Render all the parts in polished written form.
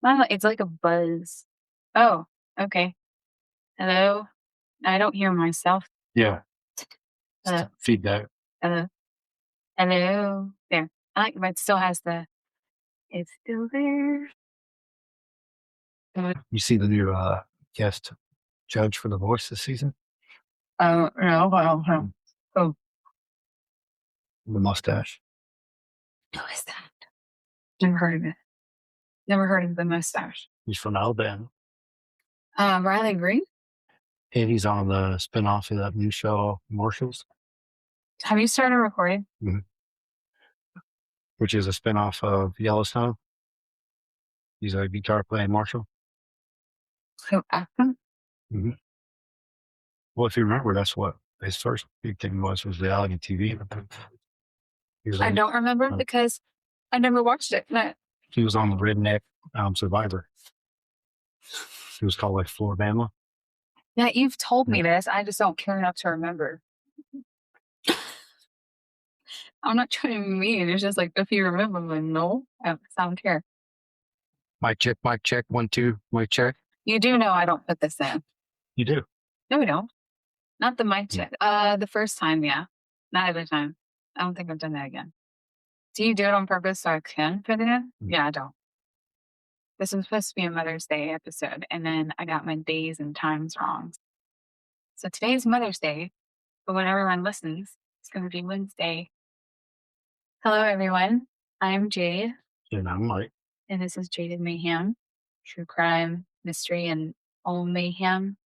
It's like a buzz. Oh, okay. Hello? I don't hear myself. Yeah. Hello? Feedback. Hello? Hello? There. I like, but it still has the, it's still there. You see the new guest judge for The Voice this season? Oh, no, well, oh, The mustache. who is that? Never heard of it. Never heard of the mustache. He's from Alabama. Riley Green? And he's on the spinoff of that new show, Marshalls. Have you started recording? Mm-hmm. Which is a spinoff of Yellowstone. He's a guitar playing Marshall. Who acted? Mm-hmm. Well, if you remember, that's what his first big thing was reality TV. I don't remember because I never watched it. No. He was on the Redneck Survivor. It was called like Floribama. Yeah, you've told me this. I just don't care enough to remember. I'm not trying to be mean. It's just like, if you remember, I'm like, no, I don't care. Mic check, 1, 2, mic check. You do know I don't put this in. You do? No, we don't. Not the mic check. The first time, yeah. Not every time. I don't think I've done that again. Do you do it on purpose so I can put it in? Yeah, I don't. This was supposed to be a Mother's Day episode, and then I got my days and times wrong. So today's Mother's Day, but when everyone listens, it's going to be Wednesday. Hello, everyone. I'm Jade. And I'm Mike. And this is Jaded Mayhem, true crime, mystery, and all mayhem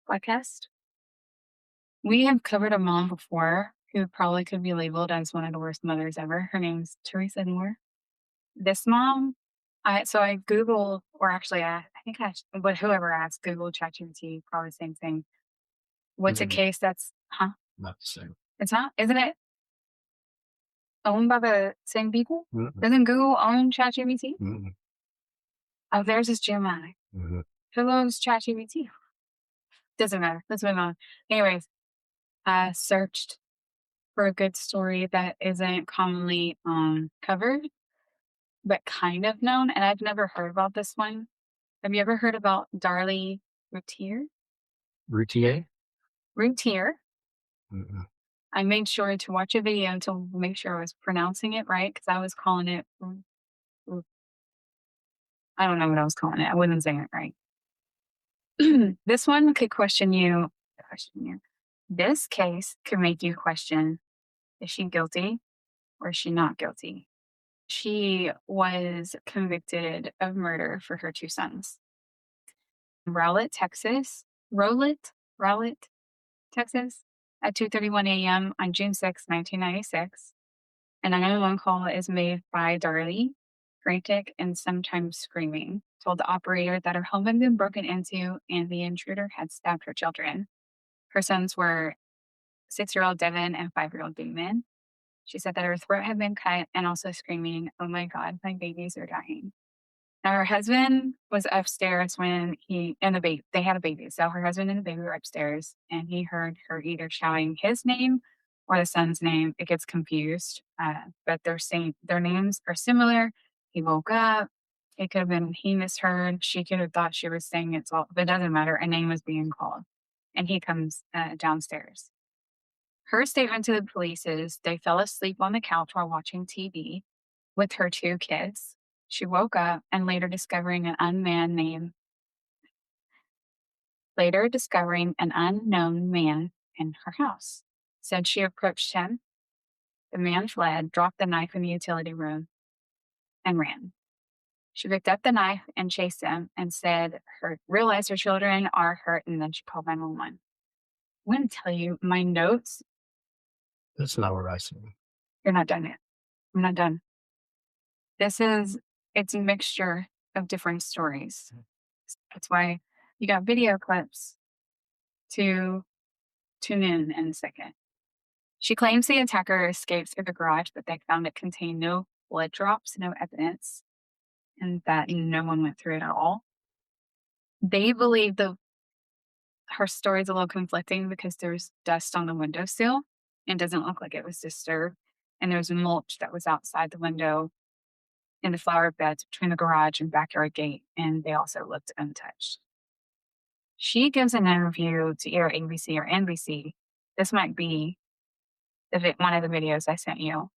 podcast. We have covered a mom before who probably could be labeled as one of the worst mothers ever. Her name's Teresa Moore. This mom, I Googled, or actually, but whoever asked, Google, ChatGPT, probably the same thing. What's a case that's, Not the same. It's not, isn't it? Owned by the same people? Mm-hmm. Doesn't Google own ChatGPT? Mm-hmm. Oh, theirs is Gemini. Mm-hmm. Who owns ChatGPT? Doesn't matter. Let's move on. Anyways, I searched for a good story that isn't commonly covered, but kind of known, and I've never heard about this one. Have you ever heard about Darlie Routier? Routier? Routier. Mm-hmm. I made sure to watch a video to make sure I was pronouncing it right, because I was calling it, I don't know what I was calling it. I wasn't saying it right. This one could question you. This case could make you question, is she guilty or is she not guilty? She was convicted of murder for her 2 sons. Rowlett, Texas, Texas, at 2:31 a.m. on June 6, 1996. A 911 call is made by Darlie, frantic and sometimes screaming, told the operator that her home had been broken into and the intruder had stabbed her children. Her sons were 6-year-old Devon and 5-year-old Damon. She said that her throat had been cut and also screaming, "Oh my God, my babies are dying." Now, her husband was upstairs when they had a baby. So her husband and the baby were upstairs, and he heard her either shouting his name or the son's name. It gets confused, but their names are similar. He woke up. It could have been he misheard. She could have thought she was saying it's all, but it doesn't matter. A name was being called, and he comes downstairs. Her statement to the police is they fell asleep on the couch while watching TV with her 2 kids. She woke up and later discovering an unknown man in her house. Said she approached him. The man fled, dropped the knife in the utility room, and ran. She picked up the knife and chased him and realized her children are hurt, and then she called 911. I'm going to tell you my notes. That's not what I see. You're not done yet. I'm not done. It's a mixture of different stories. That's why you got video clips to tune in a second. She claims the attacker escaped through the garage, but they found it contained no blood drops, no evidence, and that no one went through it at all. They believe her story is a little conflicting because there's dust on the windowsill and doesn't look like it was disturbed. And there's mulch that was outside the window. in the flower beds between the garage and backyard gate, and they also looked untouched. She gives an interview to either ABC or NBC. This might be one of the videos I sent you.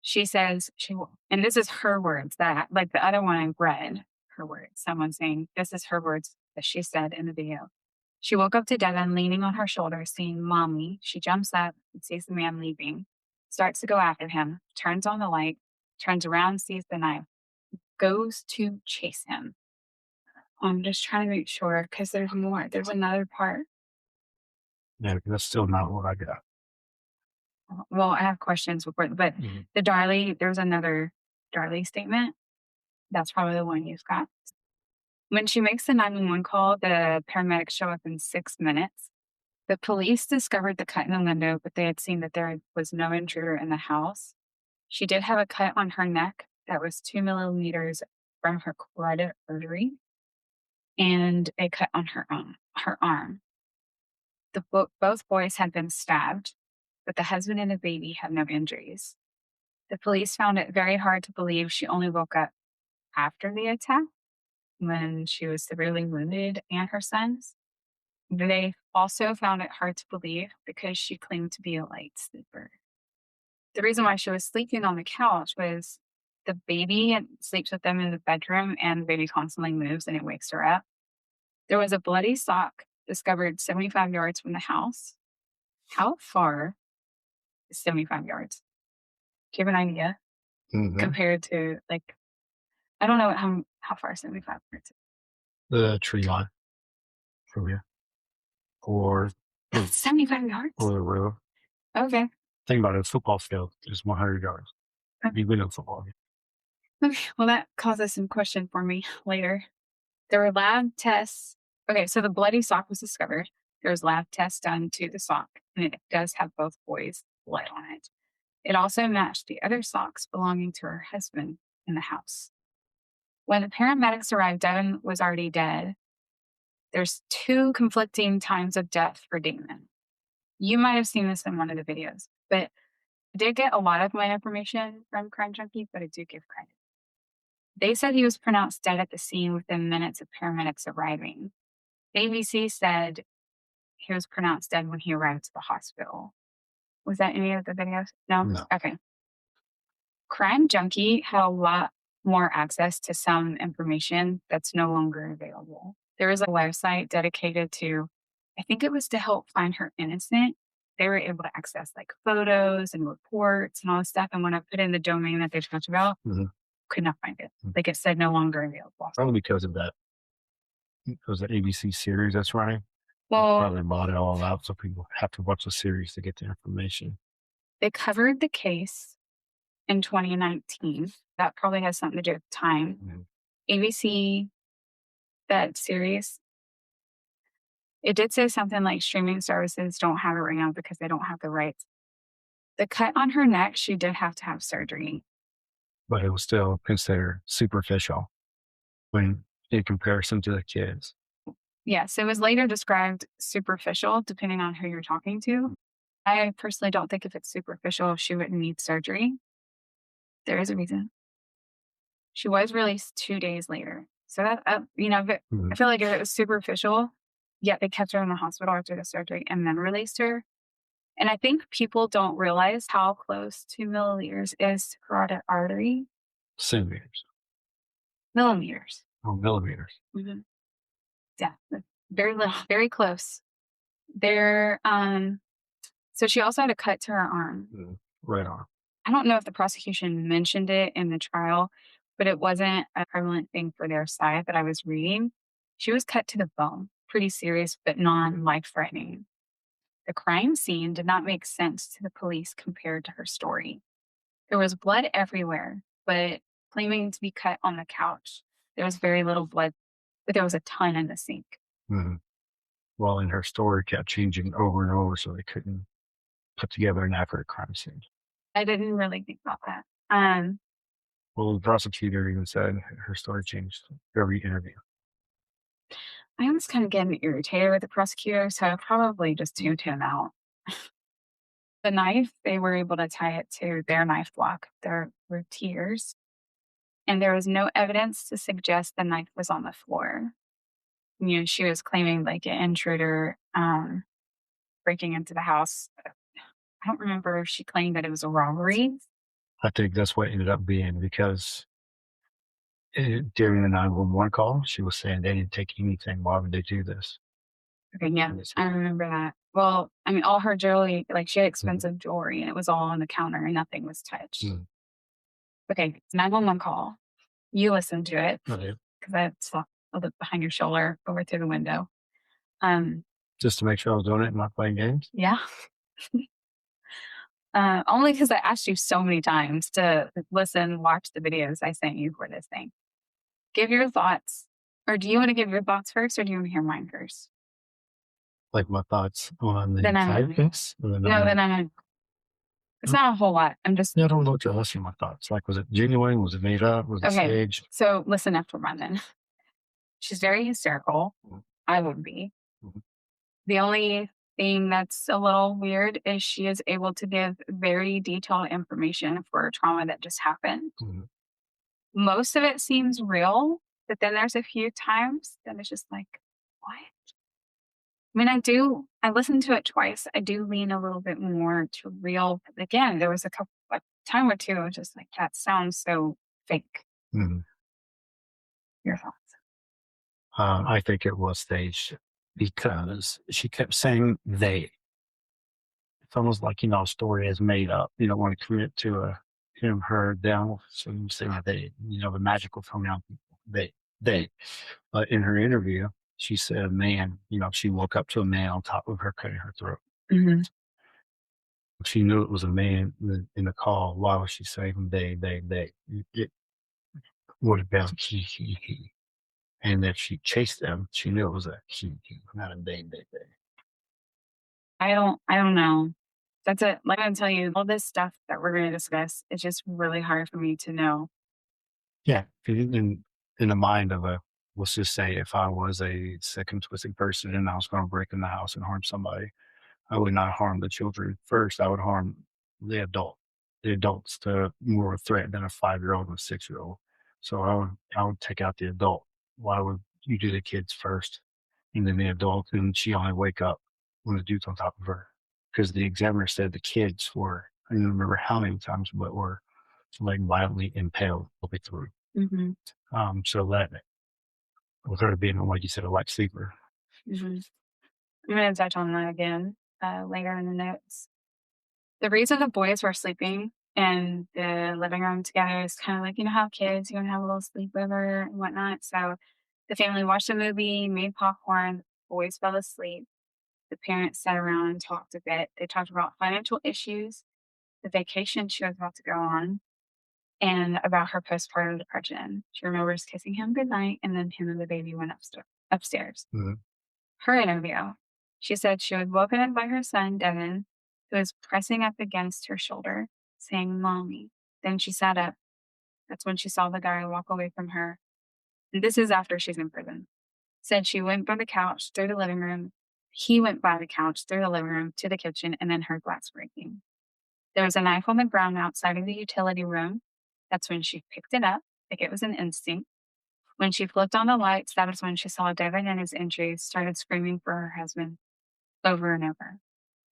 She says and this is her words, that like the other one I read, her words. Someone saying this is her words that she said in the video. She woke up to Devon leaning on her shoulder, saying, "Mommy." She jumps up and sees the man leaving, starts to go after him, turns on the light, turns around, sees the knife, goes to chase him. I'm just trying to make sure because there's more. There's another part. Yeah, that's still not what I got. Well, I have questions before, but the Darlie, there's another Darlie statement. That's probably the one you've got. When she makes the 911 call, the paramedics show up in 6 minutes. The police discovered the cut in the window, but they had seen that there was no intruder in the house. She did have a cut on her neck that was 2 millimeters from her carotid artery and a cut on her arm. Both boys had been stabbed, but the husband and the baby had no injuries. The police found it very hard to believe she only woke up after the attack when she was severely wounded and her sons. They also found it hard to believe because she claimed to be a light sleeper. The reason why she was sleeping on the couch was the baby sleeps with them in the bedroom and the baby constantly moves and it wakes her up. There was a bloody sock discovered 75 yards from the house. How far is 75 yards? Do you have an idea? Compared to, like, I don't know how far 75 yards is. The tree line from here. Or 75 yards? Or the road. Okay. Think about it, a football field is 100 yards. You win a football game. Okay, well, that causes some question for me later. There were lab tests. Okay, so the bloody sock was discovered. There was lab tests done to the sock, and it does have both boys' blood on it. It also matched the other socks belonging to her husband in the house. When the paramedics arrived, Devon was already dead. There's 2 conflicting times of death for Damon. You might have seen this in one of the videos, but I did get a lot of my information from Crime Junkie, but I do give credit. They said he was pronounced dead at the scene within minutes of paramedics arriving. ABC said he was pronounced dead when he arrived to the hospital. Was that any of the videos? No? Okay. Crime Junkie had a lot more access to some information that's no longer available. There was a website dedicated to, I think it was to help find her innocent. They were able to access like photos and reports and all this stuff. And when I put in the domain that they talked about, could not find it. Like it said no longer available. Probably because of that. It was an ABC series that's running. Well, probably bought it all out so people have to watch the series to get the information. They covered the case in 2019. That probably has something to do with time. ABC, that series, it did say something like streaming services don't have it right now because they don't have the rights. The cut on her neck, she did have to have surgery. But it was still considered superficial when in comparison to the kids. Yes, it was later described superficial depending on who you're talking to. I personally don't think if it's superficial, she wouldn't need surgery. There is a reason. She was released 2 days later. So that, I feel like if it was superficial, yet they kept her in the hospital after the surgery and then released her. And I think people don't realize how close 2 milliliters is to carotid artery. Centimeters. Millimeters. Oh, millimeters. Yeah, very little, very close. So she also had a cut to her arm. Right arm. I don't know if the prosecution mentioned it in the trial, but it wasn't a prevalent thing for their side that I was reading. She was cut to the bone, pretty serious, but non-life-threatening. The crime scene did not make sense to the police compared to her story. There was blood everywhere, but claiming to be cut on the couch. There was very little blood, but there was a ton in the sink. Well, in her story kept changing over and over, so they couldn't put together an accurate crime scene. I didn't really think about that. Well, the prosecutor even said her story changed every interview. I was kind of getting irritated with the prosecutor, so I probably just tuned him out. The knife, they were able to tie it to their knife block, their Routiers. and there was no evidence to suggest the knife was on the floor. She was claiming like an intruder breaking into the house. I don't remember if she claimed that it was a robbery. I think that's what it ended up being because during the 911 call, she was saying they didn't take anything. Why would they do this? Okay, yeah, I remember that. Well, I mean, all her jewelry, like she had Mhm. expensive jewelry, and it was all on the counter, and nothing was touched. Mm. Okay, it's 911 call. You listen to it Okay. because I saw a look behind your shoulder over through the window. Um, Just to make sure I was doing it and not playing games. yeah. Only because I asked you so many times to listen, watch the videos I sent you for this thing. Give your thoughts. Or do you want to give your thoughts first, or do you want to hear mine first? Like my thoughts on the Then entire I'm case. no, then I'm it's not a whole lot. I'm just Yeah, I don't know what you're asking my thoughts. Like, was it genuine? Was it made up? Was it okay. staged? So listen after mine then. She's very hysterical. Mhm. I would be. Mhm. The only thing that's a little weird is she is able to give very detailed information for a trauma that just happened. Mhm. Most of it seems real, but then there's a few times that it's just like, what? I mean, I listened to it twice. I do lean a little bit more to real. But again, there was a time or two, I was just like, that sounds so fake. Mhm. Your thoughts? I think it was staged because she kept saying they. It's almost like, a story is made up. You don't want to commit to a him, her, them. So you say they, the magical pronoun they. But in her interview, she said a man, she woke up to a man on top of her cutting her throat. Hmm. She knew it was a man in the call. Why was she saying they? It would have been he. And if she chased them, she knew it was a he, not a they. I don't know. That's it. Like I tell you, all this stuff that we're going to discuss, it's just really hard for me to know. Yeah. In the mind of let's just say if I was a sick and twisted person and I was going to break in the house and harm somebody, I would not harm the children first. I would harm the adult. The adult's the more threat than a 5-year-old and a 6-year-old. So I would take out the adult. Why would you do the kids first and then the adult? And she only wake up when the dude's on top of her. Because the examiner said the kids were, I don't remember how many times, but were like violently impaled all the way through. Hmm. So that with her being, like you said, a light sleeper. Hmm. I'm going to touch on that again later in the notes. The reason the boys were sleeping in the living room together is kind of like, how kids, you want to have a little sleepover and whatnot. So the family watched a movie, made popcorn, the boys fell asleep. The parents sat around and talked a bit. They talked about financial issues, the vacation she was about to go on, and about her postpartum depression. She remembers kissing him goodnight, and then him and the baby went upstairs. Mhm. Her interview. She said she was woken up by her son, Devon, who was pressing up against her shoulder, saying, Mommy. Then she sat up. That's when she saw the guy walk away from her. And this is after she's in prison. Said she went by the couch through the living room. He went by the couch through the living room to the kitchen and then heard glass breaking. There was a knife on the ground outside of the utility room. That's when she picked it up, like it was an instinct. When she flipped on the lights, that is when she saw Devon and his injuries started screaming for her husband over and over.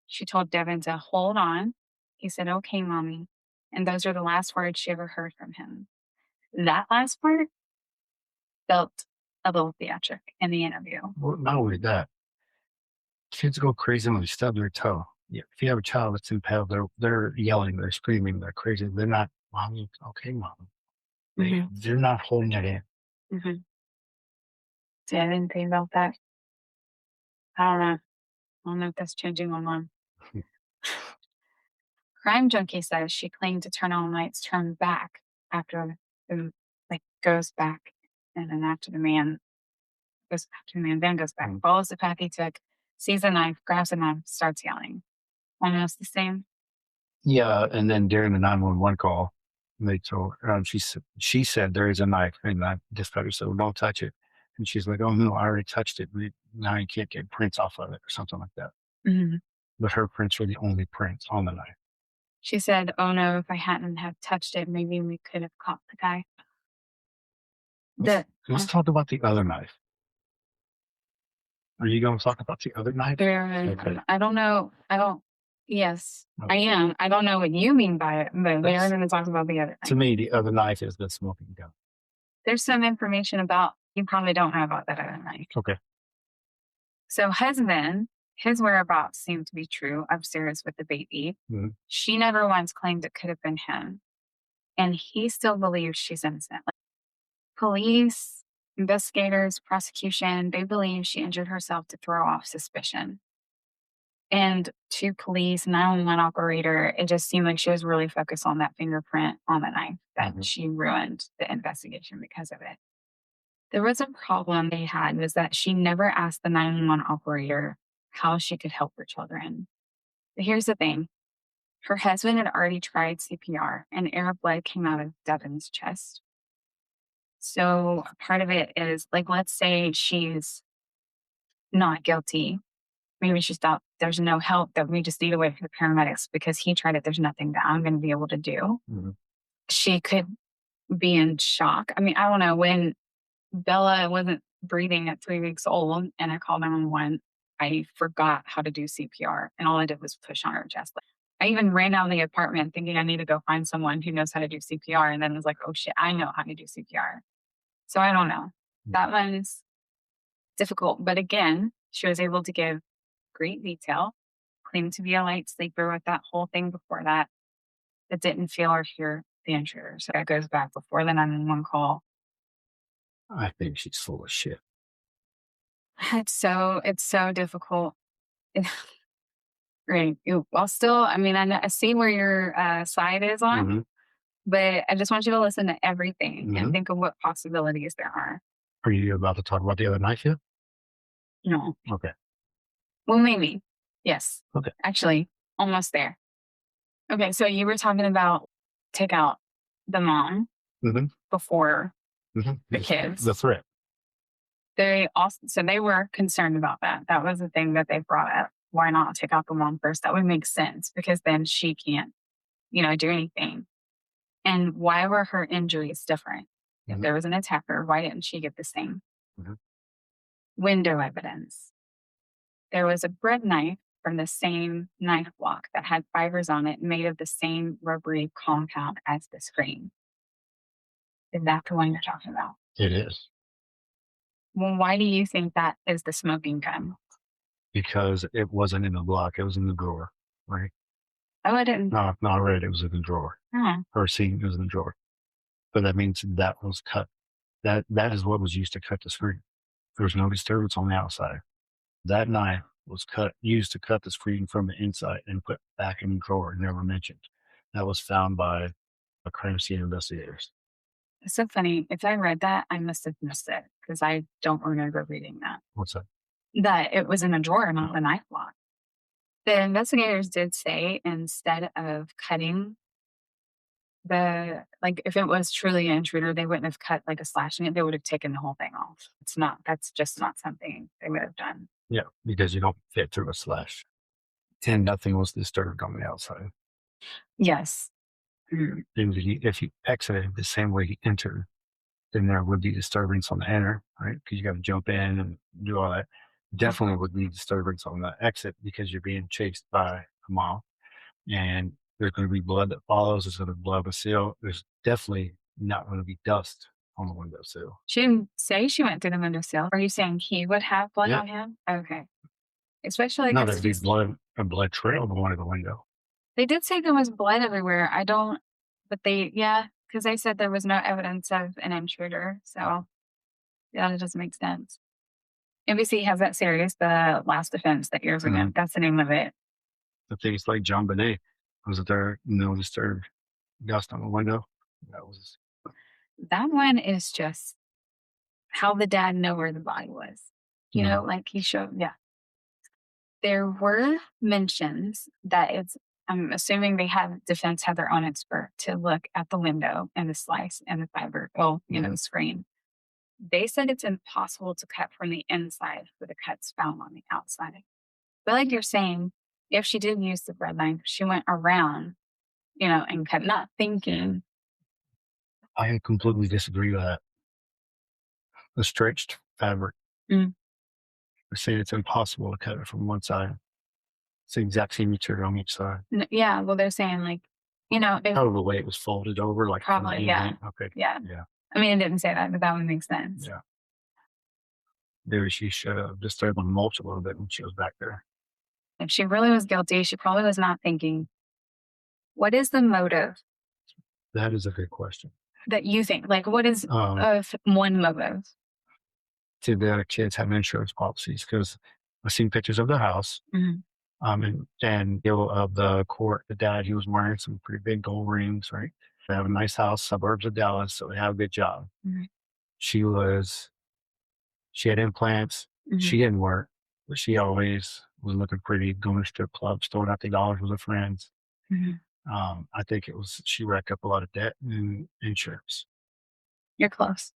She told Devon to hold on. He said, okay, mommy. And those are the last words she ever heard from him. That last part felt a little theatric in the interview. Well, not only that, kids go crazy when they stub their toe. Yeah, if you have a child that's impaled, they're yelling, they're screaming, they're crazy. They're not, mommy, okay, mom. Hmm. They're not holding it in. Hmm. See, I didn't think about that. I don't know. I don't know if that's changing my mind. Crime Junkie says she claimed to turn on lights, turn back after the goes back, and then after the man, then goes back, Mm. follows the path he took, sees a knife, grabs a knife, starts yelling. Almost the same. Yeah, and then during the 911 call, they told she said there is a knife, and I dispatcher said, well, don't touch it. And she's like, oh no, I already touched it. Now you can't get prints off of it or something like that. Mhm. But her prints were the only prints on the knife. She said, "Oh no, if I hadn't have touched it, maybe we could have caught the guy." Let's talk about the other knife. Are you going to talk about the other knife? Okay. I don't know. Yes, okay. I am. I don't know what you mean by it, but we're going to talk about the other knife. To me, the other knife is the smoking gun. There's some information about, you probably don't know about that other knife. Okay. So husband, his whereabouts seem to be true upstairs with the baby. Mm-hmm. She never once claimed it could have been him. And he still believes she's innocent. Police, investigators, prosecution, they believe she injured herself to throw off suspicion. And to police, 911 operator, it just seemed like she was really focused on that fingerprint on the knife, that mm-hmm. she ruined the investigation because of it. There was a problem they had, was that she never asked the 911 operator how she could help her children. But here's the thing. Her husband had already tried CPR and air blood came out of Devon's chest. So part of it is, like, let's say she's not guilty. Maybe she thought there's no help, that we just need to wait for the paramedics because he tried it. There's nothing that I'm going to be able to do. Mm-hmm. She could be in shock. I mean, I don't know. When Bella wasn't breathing at 3 weeks old and I called 911, I forgot how to do CPR. And all I did was push on her chest. I even ran out of the apartment thinking I need to go find someone who knows how to do CPR. And then was like, oh shit, I know how to do CPR. So I don't know. That one's difficult. But again, she was able to give great detail, claimed to be a light sleeper with that whole thing before that didn't feel or hear the intruder. So that goes back before the 911 call. I think she's full of shit. It's so difficult. Right. Well, still, I mean, I see where your side is on, mm-hmm. but I just want you to listen to everything mm-hmm. and think of what possibilities there are. Are you about to talk about the other knife yet? No. Okay. Well, maybe. Yes. Okay. Actually, almost there. Okay. So you were talking about take out the mom mm-hmm. before mm-hmm. the kids. The threat. So they were concerned about that. That was the thing that they brought up. Why not take out the mom first? That would make sense because then she can't, do anything. And why were her injuries different? Mm-hmm. If there was an attacker, why didn't she get the same? Mm-hmm. Window evidence. There was a bread knife from the same knife block that had fibers on it made of the same rubbery compound as the screen. Is that the one you're talking about? It is. Well, why do you think that is the smoking gun? Because it wasn't in the block. It was in the drawer, right? Oh, I didn't. No, not right. It was in the drawer. Her seat was in the drawer. But that means that was cut. That is what was used to cut the screen. There was no disturbance on the outside. That knife was used to cut the screen from the inside and put back in the drawer, never mentioned. That was found by a crime scene investigators. It's so funny. If I read that, I must have missed it because I don't remember reading that. What's that? That it was in a drawer, not the knife block. The investigators did say instead of cutting if it was truly an intruder, they wouldn't have cut like a slash in it. They would have taken the whole thing off. That's just not something they would have done. Yeah, because you don't fit through a slash. And nothing was disturbed on the outside. Yes. Mm. If you exited the same way you entered, then there would be disturbance on the enter, right? Because you got to jump in and do all that. Definitely would be disturbance on the exit because you're being chased by a mob. And there's going to be blood that follows. There's going to be blood on the seal. There's definitely not going to be dust on the windowsill. She didn't say she went through the windowsill. Are you saying he would have blood on him? Okay. Especially no, there'd be a blood trail going to the window. They did say there was blood everywhere. Because they said there was no evidence of an intruder. So, yeah, it doesn't make sense. NBC has that series, The Last Defense, that years ago. That's the name of it. The things like John Bonet, was there no disturbed dust on the window? That one is just how the dad know where the body was. You know, like he showed, There were mentions that I'm assuming defense had their own expert to look at the window and the slice and the fiber, the screen. They said it's impossible to cut from the inside with the cuts found on the outside. But like you're saying, if she did use the bread knife, she went around, and cut, not thinking. I completely disagree with that. a stretched fabric. Mm. They're saying it's impossible to cut it from one side. It's the exact same material on each side. Yeah, well, they're saying, like, if Oh, the way it was folded over, like from the probably, yeah. indent. Okay. Yeah. Yeah. I mean, it didn't say that, but that would make sense. Yeah. Maybe she should have disturbed the mulch a little bit when she was back there. If she really was guilty, she probably was not thinking, what is the motive That is a good question. that you think? Like, what is Um, one motive? Did the kids have insurance policies? Because I've seen pictures of the house. Mhm. And of the court, the dad, he was wearing some pretty big gold rings, right? They have a nice house, suburbs of Dallas, so they have a good job. Mhm. She was, she had implants. Mhm. She didn't work, but she always was looking pretty, going to strip clubs, throwing out the dollars with her friends. Mhm. I think it was, she racked up a lot of debt and insurance. You're close.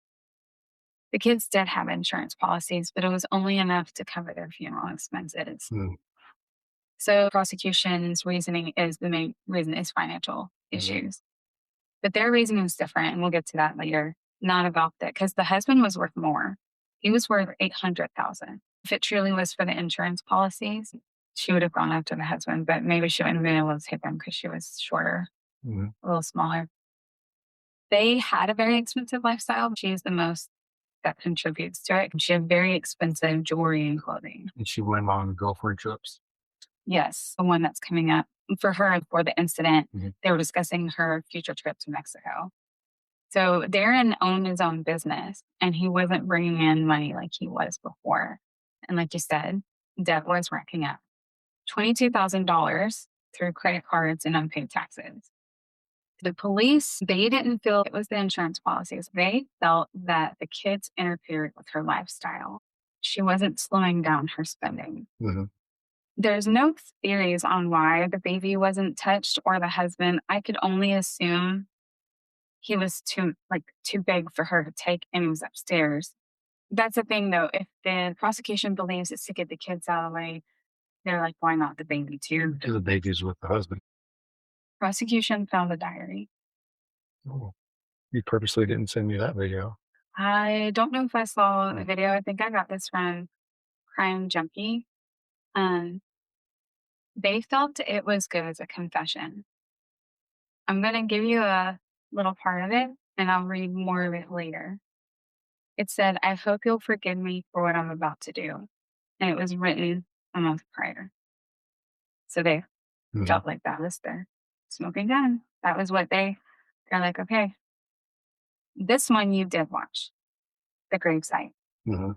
The kids did have insurance policies, but it was only enough to cover their funeral expenses. Mm, So prosecution's reasoning is the main reason is financial mhm, issues. But their reasoning is different, and we'll get to that later. Not about that, because the husband was worth more. He was worth 800,000. If it truly was for the insurance policies, she would have gone after the husband, but maybe she wouldn't have been able to take him because she was shorter, mhm. a little smaller. They had a very expensive lifestyle. She is the most that contributes to it. She had very expensive jewelry and clothing. And she went on girlfriend trips. Yes, the one that's coming up for her for the incident. Mhm, They were discussing her future trip to Mexico. So Darren owned his own business and he wasn't bringing in money like he was before. And like you said, debt was racking up $22,000 through credit cards and unpaid taxes. The police, they didn't feel it was the insurance policies. They felt that the kids interfered with her lifestyle. She wasn't slowing down her spending. mhm. There's no theories on why the baby wasn't touched or the husband. I could only assume he was too big for her to take and he was upstairs. That's the thing though. If the prosecution believes it's to get the kids out of the way, they're like, why not the baby too? To the babies with the husband. Prosecution found the diary. Oh, you purposely didn't send me that video. I don't know if I saw the Mm, video. I think I got this from Crime Junkie. Um, they felt it was good as a confession. I'm going to give you a little part of it and I'll read more of it later. It said, I hope you'll forgive me for what I'm about to do. And it was written a month prior. So they mhm, felt like that was their smoking gun. That was what they're like, okay, this one you did watch, the gravesite. mhm.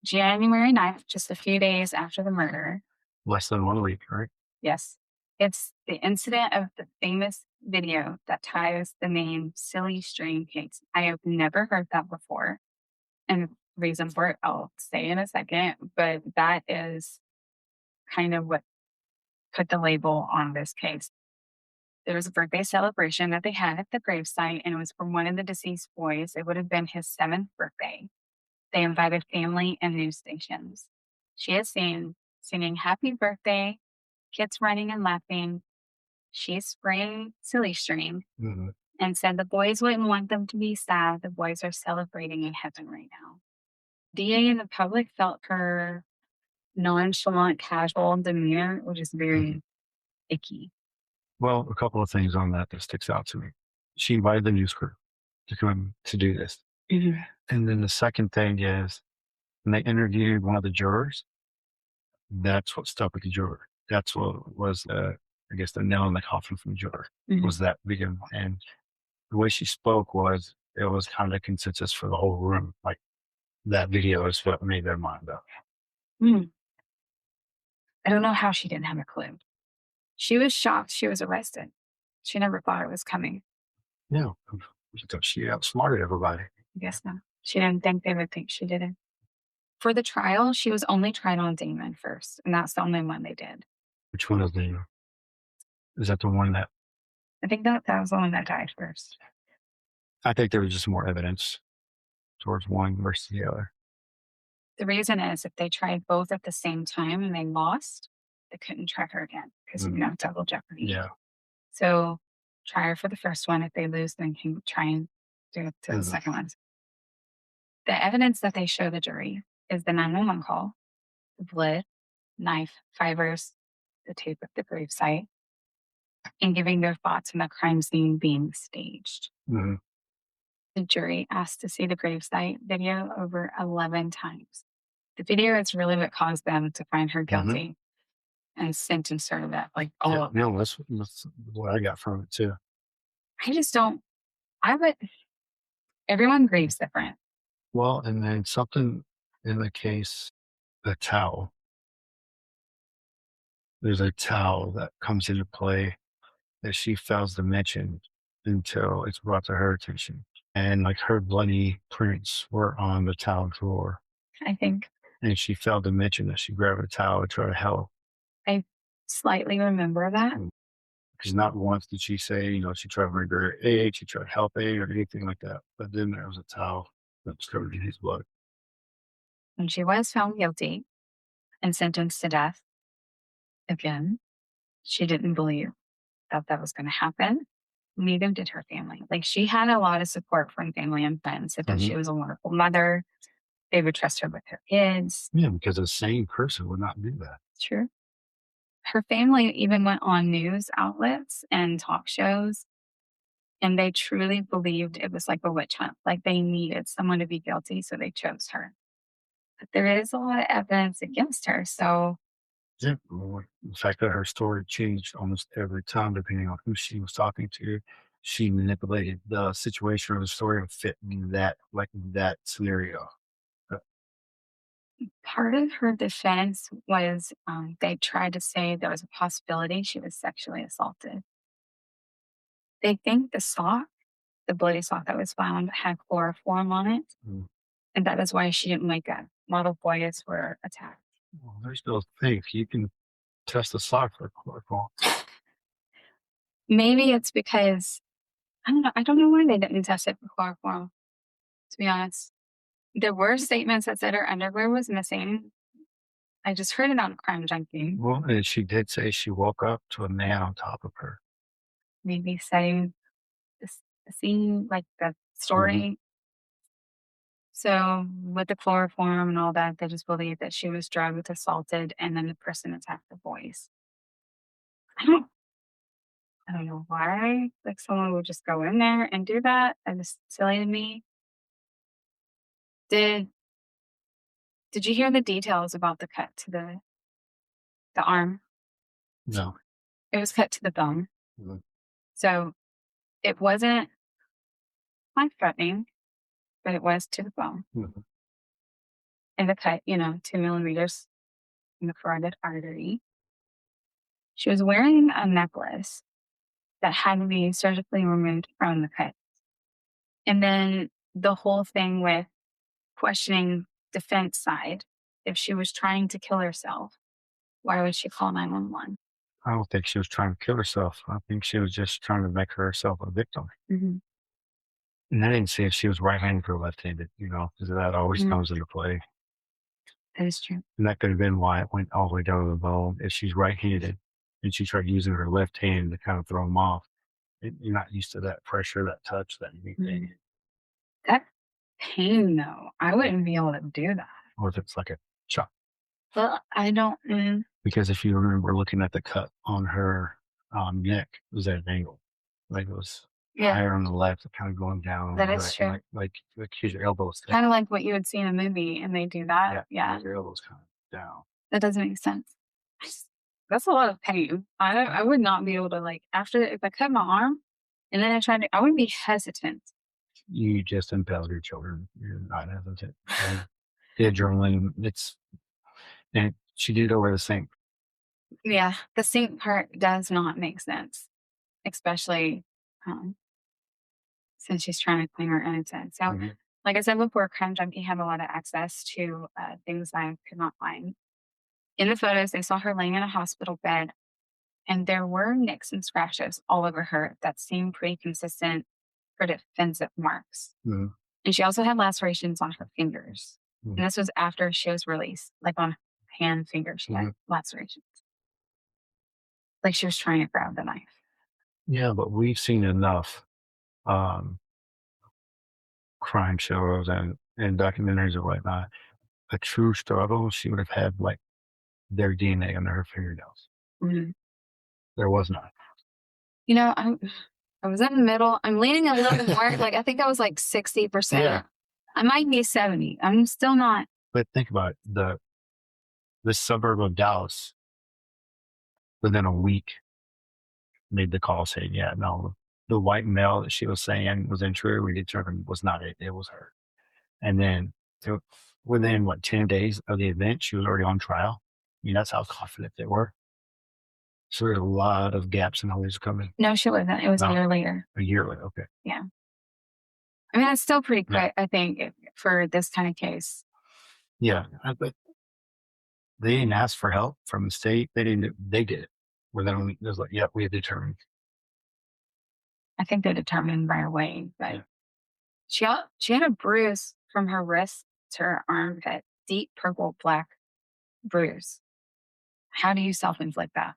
January 9th, just a few days after the murder. Less than 1 week, right? Yes. It's the incident of the famous video that ties the name Silly String case. I have never heard that before. And reason for it, I'll say in a second, but that is kind of what put the label on this case. There was a birthday celebration that they had at the gravesite, and it was for one of the deceased boys. It would have been his 7th birthday. They invited family and news stations. She is singing happy birthday, kids running and laughing. She's spraying silly string Mhm. and said the boys wouldn't want them to be sad. The boys are celebrating in heaven right now. DA and the public felt her nonchalant, casual demeanor, which is Mhm. very icky. Well, a couple of things on that that sticks out to me. She invited the news crew to come to do this. Mhm. And then the second thing is when they interviewed one of the jurors, that's what stuck with the juror. That's what was, I guess, the nail in the coffin from the juror Mhm. was that video. And the way she spoke was, it was kind of a consensus for the whole room. Like that video is what made their mind up. Mm. I don't know how she didn't have a clue. She was shocked she was arrested. She never thought it was coming. Yeah. She outsmarted everybody. I guess not. She didn't think they would think she did it. For the trial, she was only tried on Damon first, and that's the only one they did. Which one is that the one that I think that was the one that died first. I think there was just more evidence towards one versus the other. The reason is if they tried both at the same time and they lost, they couldn't try her again because Mhm. double jeopardy. Yeah. So try her for the first one. If they lose, then can try and do it to the Mhm. second one. The evidence that they show the jury is the 911 call, the blood, knife, fibers, the tape of the gravesite, and giving their thoughts on the crime scene being staged. Mhm. The jury asked to see the gravesite video over 11 times. The video is really what caused them to find her Mhm. guilty and sentence her to that, like Yeah, all of it. no, that's what I got from it too. I just don't. I would. Everyone grieves different. Well, and then something in the case, the towel. There's a towel that comes into play that she fails to mention until it's brought to her attention. And like her bloody prints were on the towel drawer. I think And she failed to mention that she grabbed a towel to try to help. I slightly remember that. Because not once did she say, she tried to bring her aid, she tried to help aid or anything like that. But then there was a towel that was covered in his blood. When she was found guilty and sentenced to death, again, she didn't believe that that was going to happen. Neither did her family. Like she had a lot of support from family and friends that Mhm. she was a wonderful mother. They would trust her with her kids. Yeah, because a sane person would not do that. True. Her family even went on news outlets and talk shows, and they truly believed it was like a witch hunt. Like they needed someone to be guilty, so they chose her. But there is a lot of evidence against her. So Yeah, well, the fact that her story changed almost every time, depending on who she was talking to, she manipulated the situation or the story to fit that scenario. Uh, part of her defense was they tried to say there was a possibility she was sexually assaulted. They think the sock, the bloody sock that was found, had chloroform on it, mm, and that is why she didn't wake up. A lot of boys were attacked. well, there's no thing you can test the sock for chloroform. Maybe it's because I don't know. I don't know why they didn't test it for chloroform. To be honest, there were statements that said her underwear was missing. I just heard it on Crime Junkie. Well, and she did say she woke up to a man on top of her. Maybe setting the scene, like the Mhm. story. So with the chloroform and all that, they just believe that she was drugged, assaulted, and then the person attacked the boys. I don't I don't know why, like, someone would just go in there and do that. That is silly to me. Did did you hear the details about the cut to the arm? No. It was cut to the bone. Mhm. So it wasn't life-threatening, but it was to the bone. Mhm. And the cut, 2 millimeters in the carotid artery. She was wearing a necklace that had to be surgically removed from the cut. And then the whole thing with questioning defense side, if she was trying to kill herself, why would she call 911? I don't think she was trying to kill herself. I think she was just trying to make herself a victim. Mhm. And I didn't see if she was right-handed or left-handed, because that always Mm, comes into play. that is true. And that could have been why it went all the way down to the bone. If she's right-handed and she tried using her left hand to kind of throw him off, you're not used to that pressure, that touch, that Mm. anything. That pain, though, I wouldn't be able to do that. Or if it's like a chop. Well, I don't. Because if you remember looking at the cut on her neck, it was at an angle. Like it was Yeah, higher on the left, kind of going down on that the is right, and true. like here's your elbows. Kind of like what you would see in a movie, and they do that. Yeah, Yeah, here's your elbows kind of down. that doesn't make sense. I just- That's a lot of pain. I would not be able to like after if I cut my arm and then I tried to. I would be hesitant. You just impaled your children. You're not hesitant. And the adrenaline, and she did it over the sink. Yeah, the sink part does not make sense, especially um, since she's trying to claim her innocence. So, Mhm. like I said before, Crime Junkie had a lot of access to things I could not find. In the photos, they saw her laying in a hospital bed, and there were nicks and scratches all over her that seemed pretty consistent for defensive marks. Mhm. And she also had lacerations on her fingers. Mhm. And this was after she was released, like on hand fingers, she had Mhm. lacerations, like she was trying to grab the knife. Yeah, but we've seen enough um, crime shows and in documentaries or whatnot, a true struggle, she would have had like their DNA under her fingernails. Mhm. There was none. You know, I was in the middle. I'm leaning a little bit more. Like I think I was like 60%. Yeah. I might be 70. I'm still not. But think about it, the suburb of Dallas within a week made the call saying, yeah, no, the white male that she was saying was untrue. We determined was not it. It was her. And then it, within what 10 days of the event, she was already on trial. I mean, that's how confident they were. So there's a lot of gaps in holes coming. No, she wasn't. It was a No. year later. A year later, okay. Yeah. I mean, that's still pretty Yeah. quick, I think, for this kind of case. Yeah, but they didn't ask for help from the state. They didn't. They did it. Where then it was like, yeah, we have determined. I think they determined right away. But Yeah. she had a bruise from her wrist to her armpit, deep purple black bruise. How do you self-inflict that?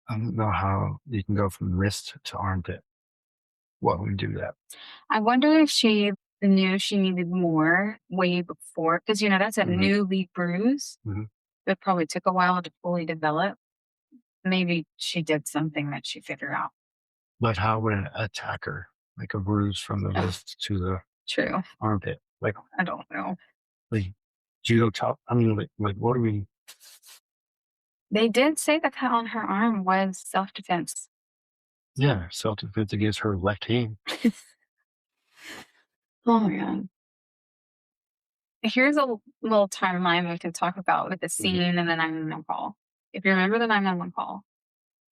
I don't know how you can go from wrist to armpit. What would do that? I wonder if she knew she needed more way before, because that's a Mhm. newly bruise. Mhm. It probably took a while to fully develop. Maybe she did something that she figured out. But how would an attacker make a bruise from the wrist to the True. armpit? I don't know. Like judo chop. I mean, like what do we? They did say the cut on her arm was self-defense. Yeah, self defense against her left hand. Oh my god. Here's a little timeline we can talk about with the scene and the 911 call. If you remember the 911 call.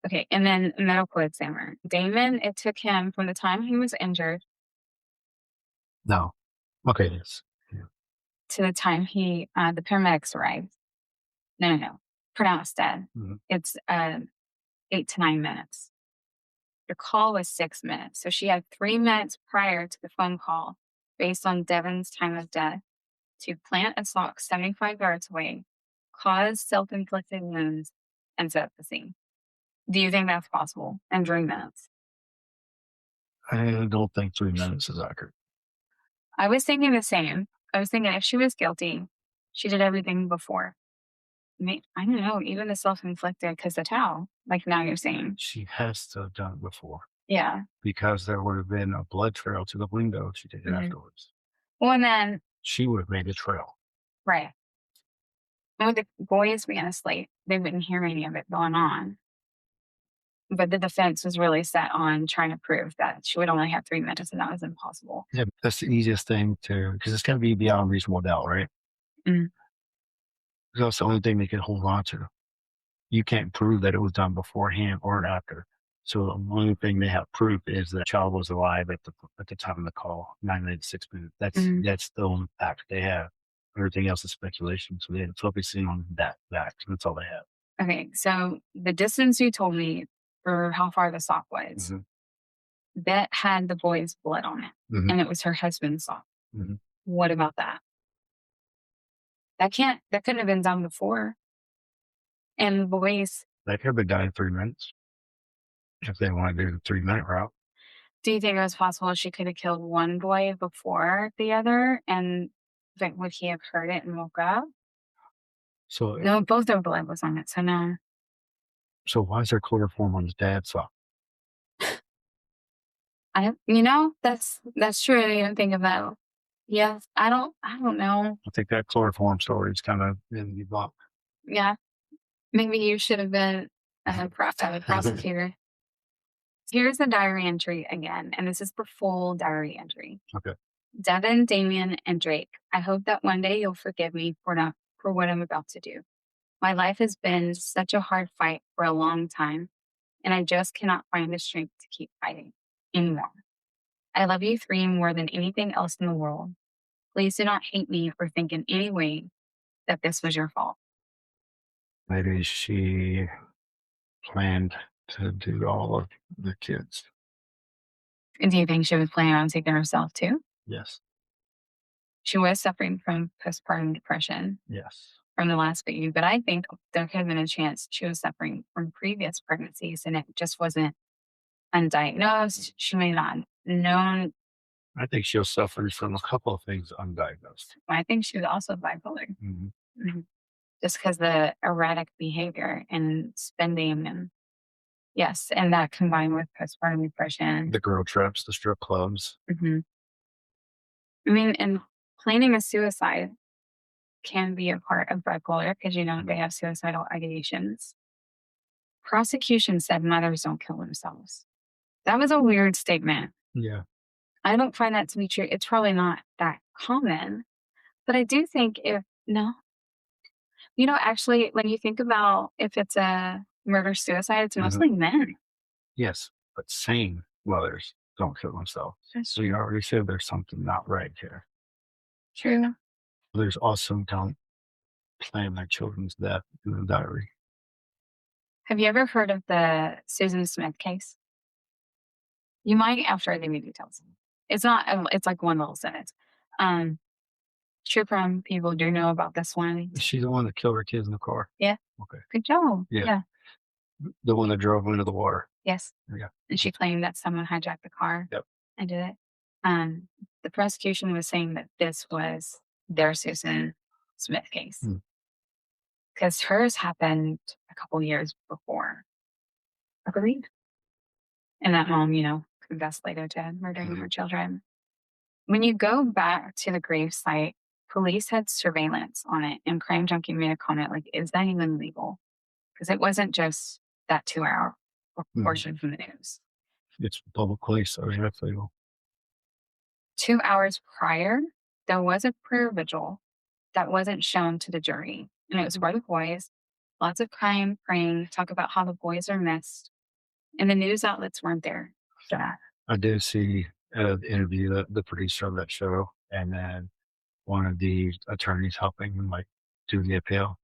Okay, and then medical examiner. Damon, it took him from the time he was injured No. Okay, yes. Yeah. to the time the paramedics arrived. No. Pronounced dead. Mhm. It's 8 to 9 minutes. Your call was 6 minutes. So she had 3 minutes prior to the phone call, based on Devon's time of death, to plant a sock 75 yards away, cause self-inflicted wounds, and set up the scene. Do you think that's possible in 3 minutes? I don't think 3 minutes is accurate. I was thinking the same. I was thinking if she was guilty, she did everything before. I don't know, even the self-inflicted, because the towel, like now you're saying. She has to have done it before Yeah. because there would have been a blood trail to the window she did it Mhm. afterwards. Well, and then, She would have made a trail. right. And with the boys being asleep, they wouldn't hear any of it going on. But the defense was really set on trying to prove that she would only have 3 minutes, and that was impossible. Yeah, that's the easiest thing to because it's going to be beyond reasonable doubt, right? Mm. That's the only thing they can hold on to. You can't prove that it was done beforehand or after. So the only thing they have proof is that the child was alive at the time of the call, 9 minutes, 6 minutes. Mhm. That's the only fact they have. Everything else is speculation. So they're focusing on that fact. That's all they have. Okay, so the distance you told me for how far the sock was, Mhm. that had the boy's blood on it, Mhm. and it was her husband's sock. Mhm. What about that? That couldn't have been done before. And the boys, They could have been done in 3 minutes if they want to do the 3 minute route. do you think it was possible she could have killed one boy before the other, and like would he have heard it and woke up? So No, both their blood was on it, so no. so why is there chloroform on his dad's sock? That's true. I didn't think of that. Yes, I don't know. I think that chloroform story is kind of in the book. Yeah, maybe you should have been a prosecutor. Here's the diary entry again, and this is the full diary entry. Okay. Devon, Damien, and Drake, I hope that one day you'll forgive me for what I'm about to do. My life has been such a hard fight for a long time, and I just cannot find the strength to keep fighting anymore. I love you three more than anything else in the world. Please do not hate me or think in any way that this was your fault. Maybe she planned to do all of the kids. And do you think she was planning on taking herself too? Yes. She was suffering from postpartum depression Yes. from the last baby, but I think there could have been a chance she was suffering from previous pregnancies and it just wasn't undiagnosed. She may not have known I think she'll suffer from a couple of things undiagnosed. I think she was also bipolar. Mhm. Mhm. Just because the erratic behavior and spending and yes, and that combined with postpartum depression. The girl trips, the strip clubs. Mhm. I mean, and planning a suicide can be a part of bipolar because, they have suicidal ideations. Prosecution said mothers don't kill themselves. That was a weird statement. Yeah. I don't find that to be true. It's probably not that common, but I do think if no, actually, when you think about if it's a murder suicide, it's Mhm. mostly men. Yes, but sane mothers don't kill themselves. That's So you already said there's something not right here. true. There's also don't plan their children's death in the diary. Have you ever heard of the Susan Smith case? You might after I give you details. It's not. It's like one little sentence. Um, True crime people do know about this one. Is she the one that killed her kids in the car? Yeah. Okay. Good job. Yeah. Yeah. The one that drove into the water. Yes. Yeah. And she claimed that someone hijacked the car Yep. and did it. Um, the prosecution was saying that this was their Susan Smith case Mm. because hers happened a couple years before, I believe. And that mom, confessed later to murdering her children. When you go back to the grave site, police had surveillance on it, and Crime Junkie made a comment like, "Is that even legal?" Because it wasn't just that 2 hour Mm. portion from the news. It's a public place, so that's legal. 2 hours prior, there was a prayer vigil that wasn't shown to the jury, and it was for the boys. Lots of crying, praying, talk about how the boys are missed, and the news outlets weren't there for that. I did see the interview the producer of that show, and then one of the attorneys helping him like do the appeal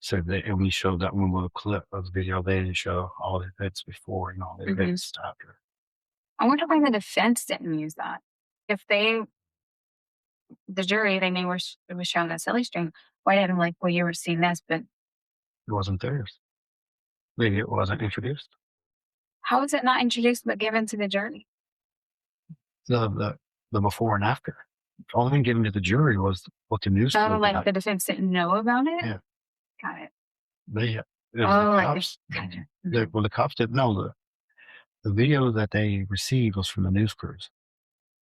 said that, and we showed that one little clip of the video. They didn't show all the events before and all the Mhm. events after. I wonder why the defense didn't use that. If the jury, they knew it was shown a silly string. Why didn't like, well, you were seeing this, but It wasn't theirs. Maybe it wasn't introduced. how is it not introduced but given to the jury? The before and after. The only thing given to the jury was what the news Oh, crew like got. the defense didn't know about it? Yeah, Got it. they it was Oh, the like cops. gotcha. Well, the cops didn't know the video that they received was from the news crews,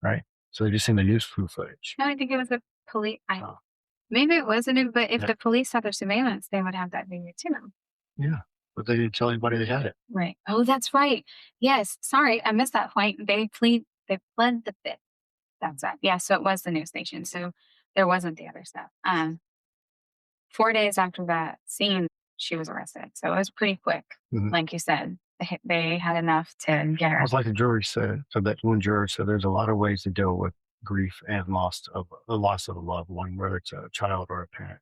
right? So they just seen the news crew footage. No, I think it was the police. Oh, Maybe it wasn't it, but if yeah, the police had their surveillance, they would have that video too. yeah, but they didn't tell anybody they had it. Right. Oh, that's right. Yes. Sorry, I missed that point. They pled the fifth. That's that. Yeah, so it was the news station. So there wasn't the other stuff. 4 days after that scene, she was arrested. So it was pretty quick. Mhm. Like you said, they had enough to get I her. was like the jury said. So that one juror said there's a lot of ways to deal with grief and loss of a loved one, whether it's a child or a parent.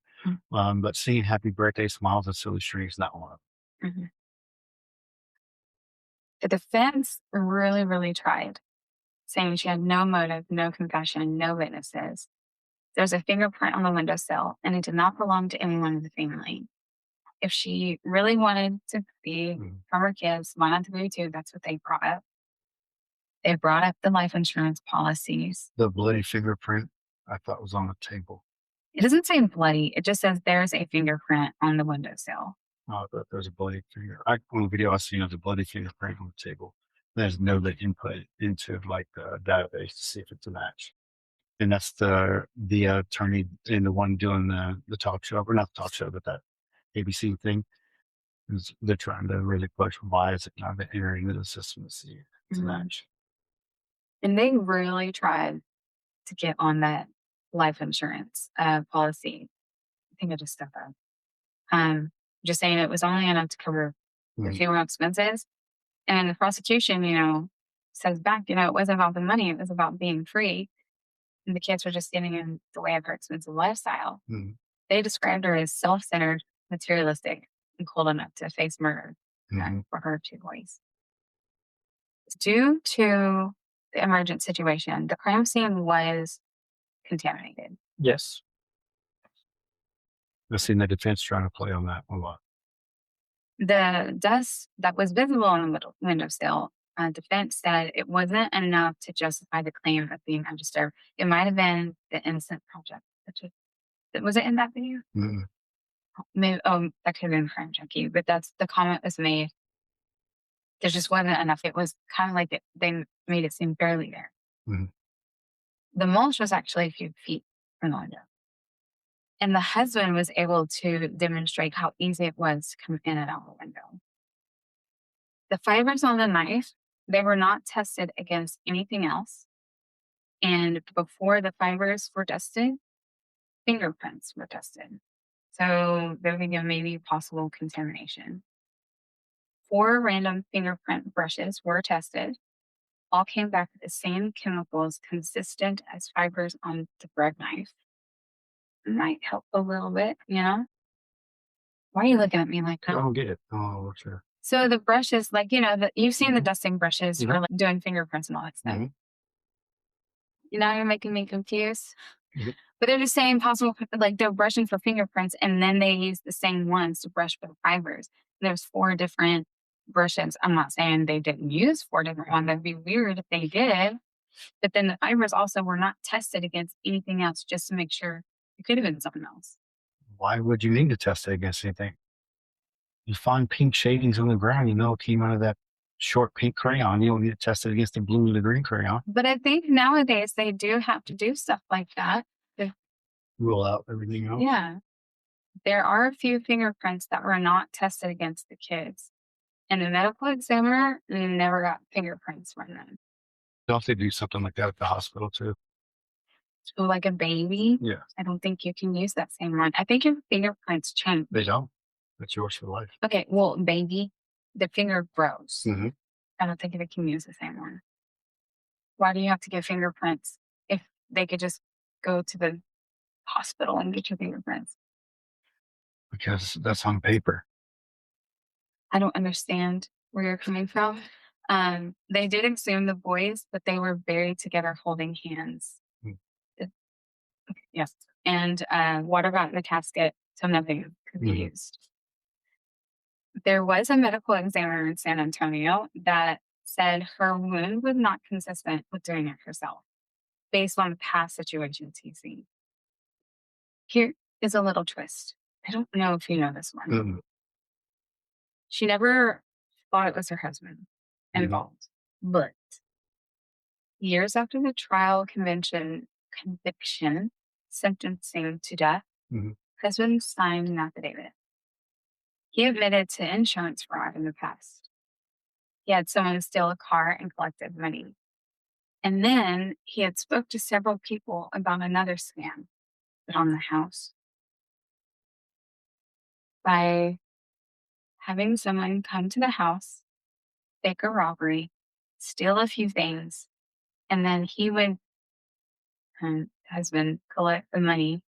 But seeing happy birthday smiles and silly strings, not one of Mhm. The defense really, really tried, saying she had no motive, no confession, no witnesses. There's a fingerprint on the windowsill, and it did not belong to anyone in the family. If she really wanted to be them. from her kids, why not the baby too? That's what they brought up. They brought up the life insurance policies. The bloody fingerprint I thought was on the table. It doesn't say bloody. It just says there's a fingerprint on the windowsill. Oh, but there's a bloody finger. On the video I seen there's a bloody fingerprint on the table. There's no the input into like the database to see if it's a match. And that's the attorney and the one doing the talk show, or not the talk show, but that ABC thing. They're trying to really push why is it not entering into the system to see if it's a Mhm. match. And they really tried to get on that life insurance policy. I think I just stepped up. Um, just saying it was only enough to cover the Mhm. funeral expenses. And the prosecution, says back, it wasn't about the money, it was about being free. And the kids were just getting in the way of her expensive lifestyle. Mhm. They described her as self centered, materialistic, and cold enough to face murder Mhm. for her two boys. Due to the emergent situation, the crime scene was contaminated. Yes. I've seen the defense trying to play on that a lot. The dust that was visible on the windowsill defense said it wasn't enough to justify the claim of being undisturbed. It might have been the Innocent Project. Was it in that video? Mm-mm. Maybe, that could have been Crime Junkie, but that's the comment was made. There just wasn't enough. It was kind of like they made it seem barely there. Mhm. The mulch was actually a few feet from the window. And the husband was able to demonstrate how easy it was to come in and out the window. The fibers on the knife, they were not tested against anything else. And before the fibers were tested, fingerprints were tested. So there may be possible contamination. 4 random fingerprint brushes were tested. All came back with the same chemicals consistent as fibers on the bread knife. It might help a little bit, you know? Why are you looking at me like I that? don't get it. Oh, sure. So the brushes, like, you've seen the dusting brushes for Mhm. like doing fingerprints and all that stuff. Mhm. Now you're making me confused. Mhm. But they're just saying possible, like they're brushing for fingerprints and then they use the same ones to brush for the fibers. There's 4 different brushes. I'm not saying they didn't use 4 different ones. That'd be weird if they did. But then the fibers also were not tested against anything else just to make sure it could have been something else. Why would you need to test it against anything? You find pink shadings on the ground, you know it came out of that short pink crayon. You don't need to test it against the blue or the green crayon. But I think nowadays they do have to do stuff like that. Rule out everything else. Yeah. There are a few fingerprints that were not tested against the kids. And the medical examiner never got fingerprints from them. Don't they do something like that at the hospital too? So like a baby, Yeah. I don't think you can use that same one. I think your fingerprints change. They don't. That's yours for life. Okay, well, baby, the finger grows. Mm-hmm. I don't think they can use the same one. Why do you have to get fingerprints if they could just go to the hospital and get your fingerprints? Because that's on paper. I don't understand where you're coming from. They did exhume the boys, but they were buried together holding hands. Mm. Yes. And water got in the casket, so nothing could be Mhm. used. There was a medical examiner in San Antonio that said her wound was not consistent with doing it herself, based on past situations he's seen. Here is a little twist. I don't know if you know this one. Mm. She never thought it was her husband involved, but years after the trial conviction, sentencing to death, Mhm. husband signed an affidavit. He admitted to insurance fraud in the past. He had someone steal a car and collected money. And then he had spoke to several people about another scam put on the house by having someone come to the house, fake a robbery, steal a few things, and then he would, husband, collect the money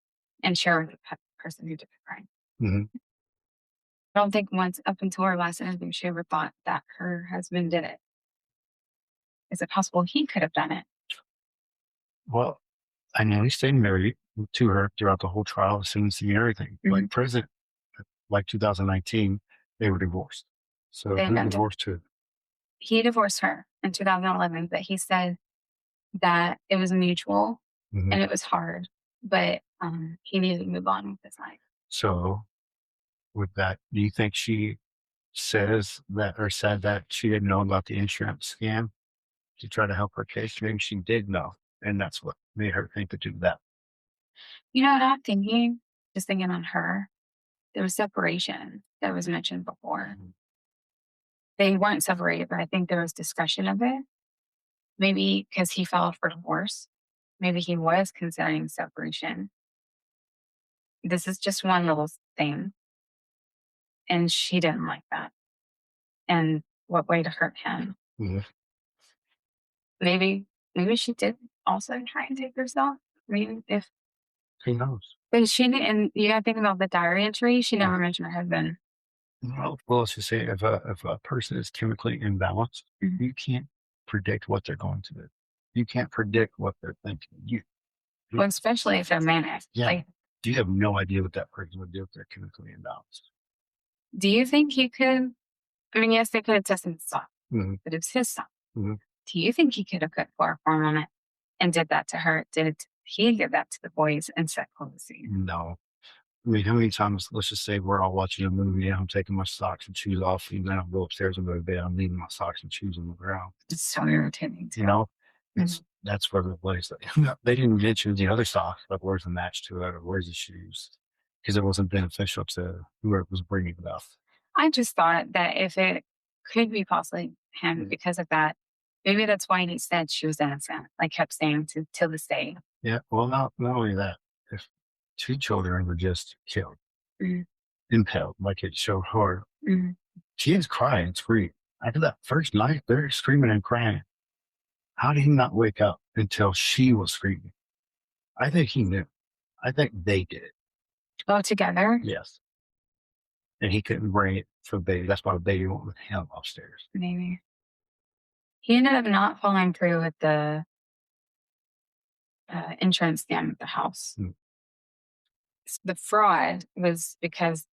and share with the person who did the crime. Mhm. I don't think once up until her last interview, she ever thought that her husband did it. Is it possible he could have done it? Well, I know he stayed married to her throughout the whole trial, sentencing and everything. Mhm. Like present, like 2019, they were divorced. So They who got divorced who? He divorced her in 2011, but he said that it was mutual Mhm. and it was hard, but he needed to move on with his life. So with that, do you think she says that or said that she didn't know about the insurance scam to try to help her case? Maybe she did know, and that's what made her think to do that. You know what I'm thinking? Just thinking on her, there was separation that was mentioned before. Mhm. They weren't separated, but I think there was discussion of it. Maybe because he filed for divorce. Maybe he was considering separation. This is just one little thing. And she didn't like that. And what way to hurt him? Mhm. Maybe, maybe she did also try and take herself. Maybe if, Who knows? but she didn't, and you gotta think about the diary entry. She never mentioned her husband. Well, let's just say if a person is chemically imbalanced, Mhm. you can't predict what they're going to do. You can't predict what they're thinking. Well, especially if they're manic. Yeah. Like, You have no idea what that person would do if they're chemically imbalanced. do you think he could? I mean, yes, they could have tested his son, Mhm. but it's his son. Mhm. Do you think he could have put chloroform on it and did that to her? Did he give that to the boys and set closing? No. I mean, how many times, let's just say we're all watching a movie and I'm taking my socks and shoes off, and then I'll go upstairs and go to bed. I'm leaving my socks and shoes on the ground. It's so irritating You too. know, Mhm. that's where the place. They didn't mention the other socks, like where's the match to it or where's the shoes, because it wasn't beneficial to whoever was bringing it up. I just thought that if it could be possibly him Mm. because of that, maybe that's why he said she was innocent. Like kept saying to till this day. Yeah. Well, not only that, if two children were just killed, Mhm. impaled, like it showed horror, Mhm. kids cry and scream. After that first night, they're screaming and crying. How did he not wake up until she was screaming? I think he knew. I think they did it. Go together, Yes. And he couldn't bring it for the baby. That's why the baby went with him upstairs. maybe. He ended up not following through with the insurance scam at the house. Mm. The fraud was because,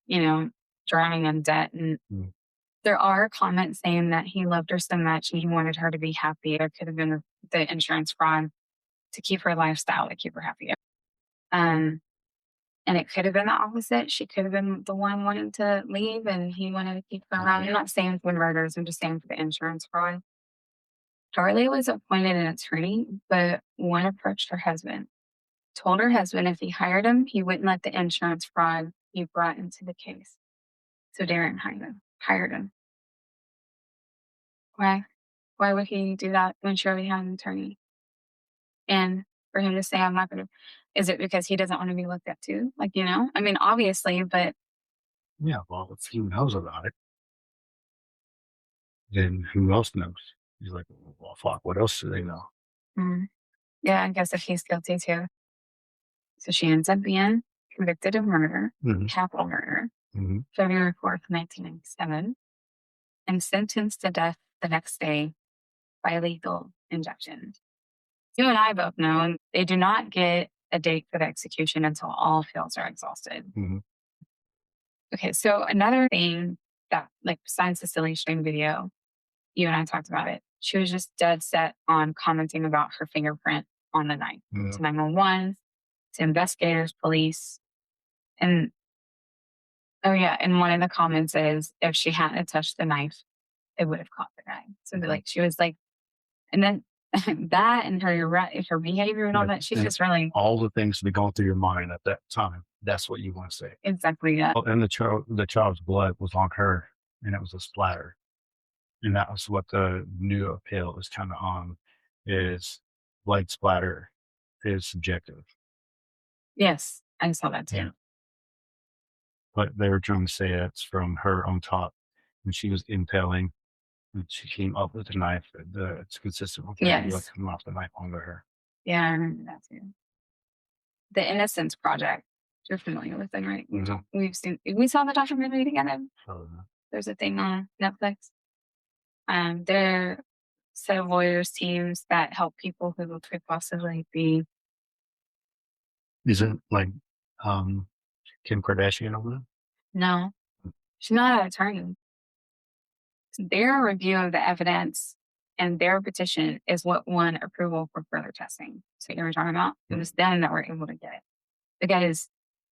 drowning in debt. And Mm. there are comments saying that he loved her so much and he wanted her to be happy. There could have been the insurance fraud to keep her lifestyle, to keep her happy. Um, and it could have been the opposite. She could have been the one wanting to leave and he wanted to keep her around. I'm not saying for the murders, I'm just saying for the insurance fraud. Darlie was appointed an attorney, but one approached her husband, told her husband if he hired him, he wouldn't let the insurance fraud be brought into the case. So Darren hired him. Why? Why would he do that when she already had an attorney? And for him to say, I'm not going to, is it because he doesn't want to be looked at too? Like, I mean, obviously, but Yeah. Well, if he knows about it, then who else knows? He's like, well, fuck. What else do they know? mm, yeah, I guess if he's guilty too. So she ends up being convicted of murder, Hmm. capital murder, Hmm. February 4th, 1997, and sentenced to death the next day by lethal injection. You and I both know they do not get a date for the execution until all fields are exhausted. Hmm. Okay, so another thing that, like, besides the silly string video, you and I talked about it. She was just dead set on commenting about her fingerprint on the knife Yeah. to 911, to investigators, police. And oh, yeah. And one of the comments is if she hadn't touched the knife, it would have caught the guy. So, like, she was like, and then that and her behavior and all Yeah. that, she's And just really all the things that be going through your mind at that time. That's what you want to say. exactly that. Oh, and the child's blood was on her, and it was a splatter. And that was what the new appeal is kind of on, is blood splatter is subjective. Yes, I saw that Yeah. too. But they were trying to say it's from her on top when she was impaling and she came up with the knife. It's consistent with the blood Yes. coming off the knife onto her. Yeah, I remember that too. The Innocence Project. You're familiar with them, right? Mhm. We saw the documentary together. So, There's a thing on Netflix. They're a set of lawyers teams that help people who could possibly be isn't like um, Kim Kardashian over there? no, she's not an attorney. Their review of the evidence and their petition is what won approval for further testing. So you were talking about it was them that were able to get it because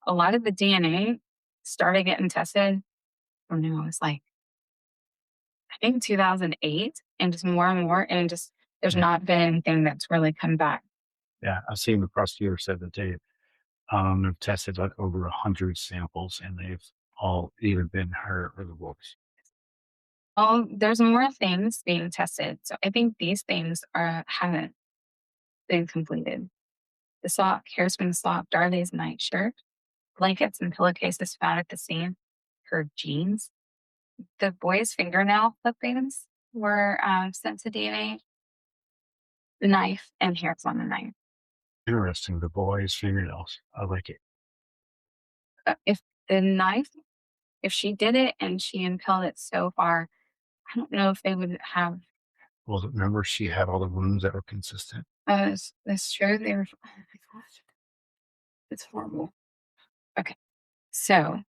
a lot of the DNA started getting tested. I don't know, it was like I think 2008, and just more and more, and just there's Yeah. not been anything that's really come back. Yeah, I've seen the prosecutor said that they've tested like over 100 samples, and they've all either been her or the boys. Oh, there's more things being tested. So I think these things haven't been completed. The sock, hairspin sock, Darley's nightshirt, blankets and pillowcases found at the scene, her jeans, the boy's fingernail clippings were sent to DNA, the knife, and hairs on the knife. Interesting. The boys' fingernails. I like it. If the knife, if she did it and she impaled it so far, I don't know if they would have. Well, remember she had all the wounds that were consistent. That's true. They were. Oh my gosh, it's horrible. Okay, so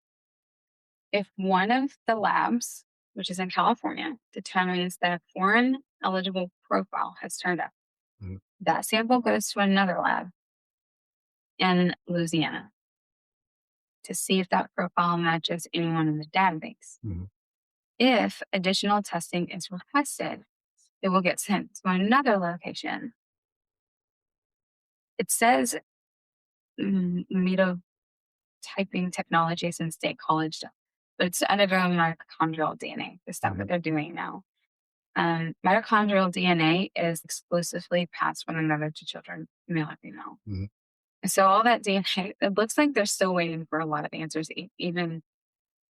if one of the labs which is in California, determines that a foreign eligible profile has turned up. Mhm. That sample goes to another lab in Louisiana to see if that profile matches anyone in the database. Mhm. If additional testing is requested, it will get sent to another location. It says mitotyping technologies in state college stuff, but it's undergoing mitochondrial DNA, the stuff that they're doing now. Mitochondrial DNA is exclusively passed from the mother to children, male and female. Mhm. So all that DNA, it looks like they're still waiting for a lot of answers. Even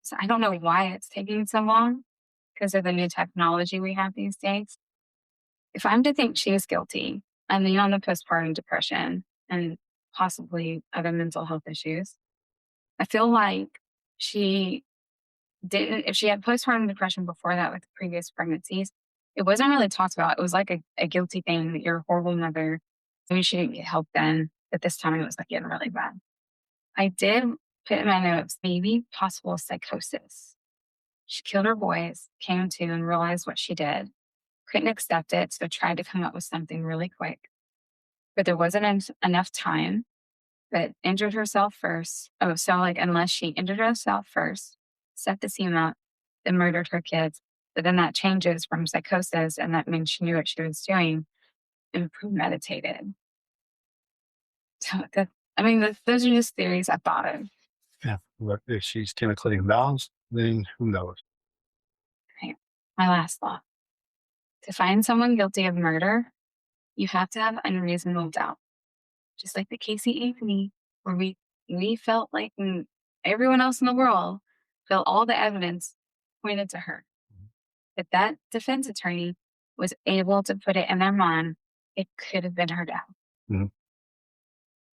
so, I don't know why it's taking so long because of the new technology we have these days. If I'm to think she is guilty, I'm on the postpartum depression and possibly other mental health issues. I feel like she didn't, if she had postpartum depression before that with previous pregnancies, it wasn't really talked about. It was like a guilty thing that you're a horrible mother. Maybe she didn't get help then, but this time it was like getting really bad. I did put in my notes, maybe possible psychosis. She killed her boys, came to and realized what she did, couldn't accept it, so tried to come up with something really quick. But there wasn't enough time, but injured herself first. Oh, so like unless she injured herself first, set the scene up, then murdered her kids. But then that changes from psychosis, and that means she knew what she was doing and premeditated. So that, those are just theories I thought of. Yeah. But if she's chemically imbalanced, then who knows? Right. My last thought: to find someone guilty of murder, you have to have unreasonable doubt. Just like the Casey Anthony, where we felt like everyone else in the world felt all the evidence pointed to her. But that defense attorney was able to put it in their mind it could have been her dad. Mhm.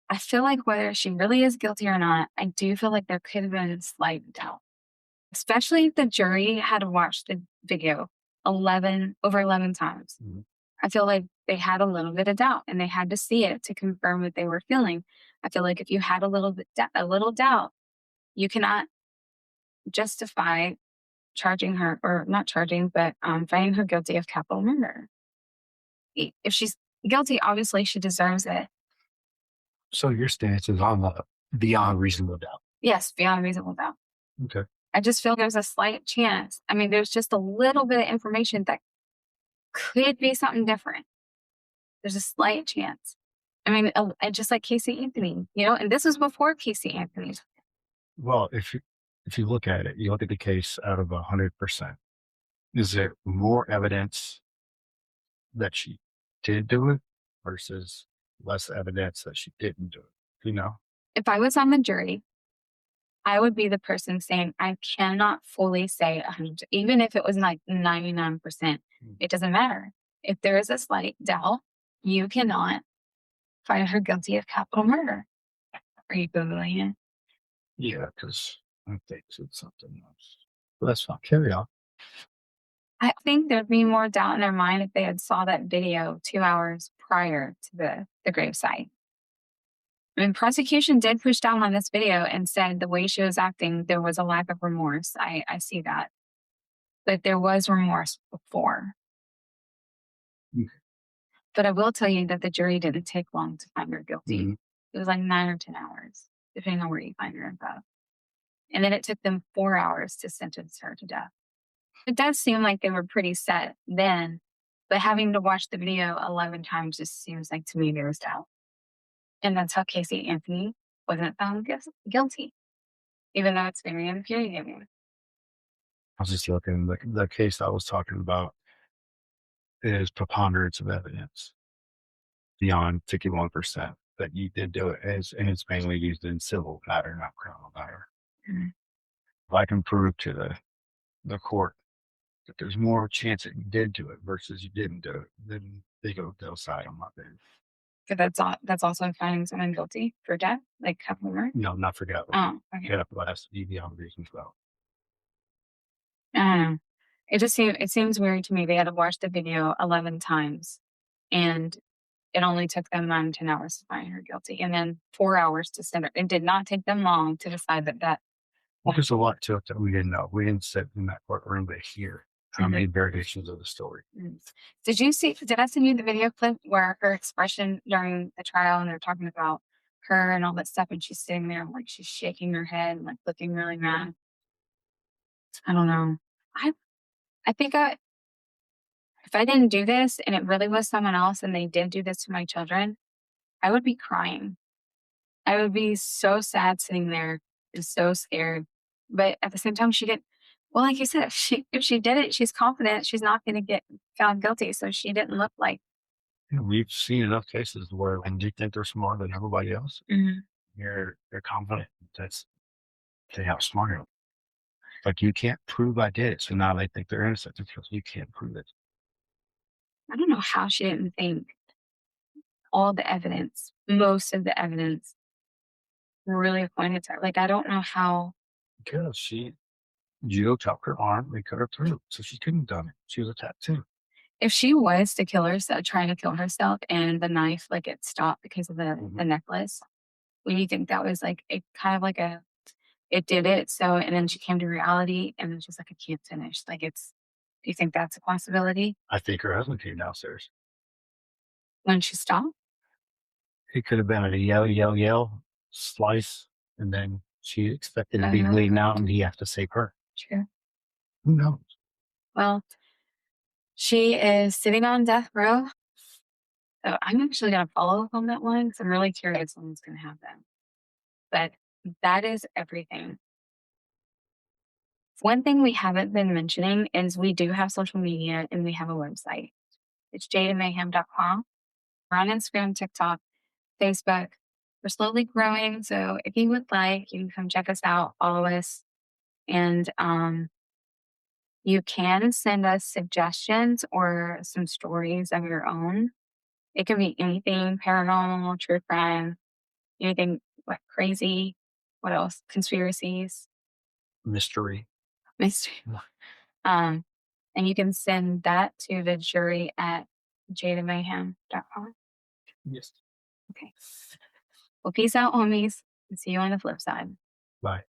I feel like whether she really is guilty or not, I do feel like there could have been a slight doubt, especially if the jury had watched the video 11 times. Mhm. I feel like they had a little bit of doubt and they had to see it to confirm what they were feeling. I feel like if you had a little doubt, you cannot justify charging her or not charging, but finding her guilty of capital murder. If she's guilty, obviously she deserves it. So your stance is on the beyond reasonable doubt. Yes, beyond reasonable doubt. Okay. I just feel there's a slight chance. There's just a little bit of information that could be something different. There's a slight chance. Just like Casey Anthony, and this was before Casey Anthony. Well, if you look at it, you look at the case out of 100%. Is there more evidence that she did do it versus less evidence that she didn't do it? You know? If I was on the jury, I would be the person saying, I cannot fully say 100, even if it was like 99%, it doesn't matter. If there is a slight doubt, you cannot find her guilty of capital murder. Are you Googling it? Yeah, because I think it's something else. But that's fine. Carry on. I think there'd be more doubt in their mind if they had saw that video 2 hours prior to the gravesite. Prosecution did push down on this video and said the way she was acting, there was a lack of remorse. I see that. But there was remorse before. Mm. But I will tell you that the jury didn't take long to find her guilty. Mhm. It was like 9 or 10 hours, depending on where you find her info. And then it took them 4 hours to sentence her to death. It does seem like they were pretty set then, but having to watch the video 11 times just seems like to me there was doubt. And that's how Casey Anthony wasn't found guilty, even though it's very infuriating. I was just looking, the case I was talking about is preponderance of evidence beyond 51% that you did do it, and it's mainly used in civil matter, not criminal matter. Mhm. If I can prove to the court that there's more chance that you did do it versus you didn't do it, then they'll side on my bed. But that's also finding someone guilty for death, like capital murder. No, not forget. Oh, okay. Yeah, but that's be beyond reasons well. I don't know. It seems weird to me. They had to watch the video 11 times, and it only took them 9 10 hours to find her guilty, and then 4 hours to send her. It did not take them long to decide that Well, there's a lot to it that we didn't know. We didn't sit in that courtroom to hear how many variations of the story. Mm. Did I send you the video clip where her expression during the trial and they're talking about her and all that stuff and she's sitting there like she's shaking her head and like looking really mad? I don't know. I I think if I didn't do this and it really was someone else and they did do this to my children, I would be crying. I would be so sad sitting there and so scared. But at the same time, she didn't. Well, like you said, if she did it, she's confident she's not going to get found guilty. So she didn't look like. You know, we've seen enough cases where when you think they're smarter than everybody else, Mhm. they're confident that's they outsmart you. Like you can't prove I did it, so now they think they're innocent because you can't prove it. I don't know how she didn't think all the evidence, most of the evidence, really pointed to her. Like I don't know how. Because Gio chopped her arm and cut her throat, so she couldn't have done it. She was attacked too. If she was to kill herself, trying to kill herself, and the knife like it stopped because of the necklace, when you think that was like a kind of like a it did it. So, and then she came to reality and it's just like, I can't finish. Like, do you think that's a possibility I think her husband came downstairs. when she stopped? It could have been a yell, yell, yell, slice, and then she expected to be Uh, bleeding out and he has to save her. True. Who knows? Well, she is sitting on death row. So I'm actually going to follow up on that one because I'm really curious when it's going to happen. But that is everything. One thing we haven't been mentioning is we do have social media and we have a website. It's jadedmayhem.com. We're on Instagram, TikTok, Facebook. We're slowly growing. So if you would like, you can come check us out, follow us, and you can send us suggestions or some stories of your own. It can be anything paranormal, true crime, anything like crazy. What else? Conspiracies, Mystery. mystery. Um, and you can send that to the jury at jadamayhem.com. Yes. Okay. Well, peace out, homies, and see you on the flip side. Bye.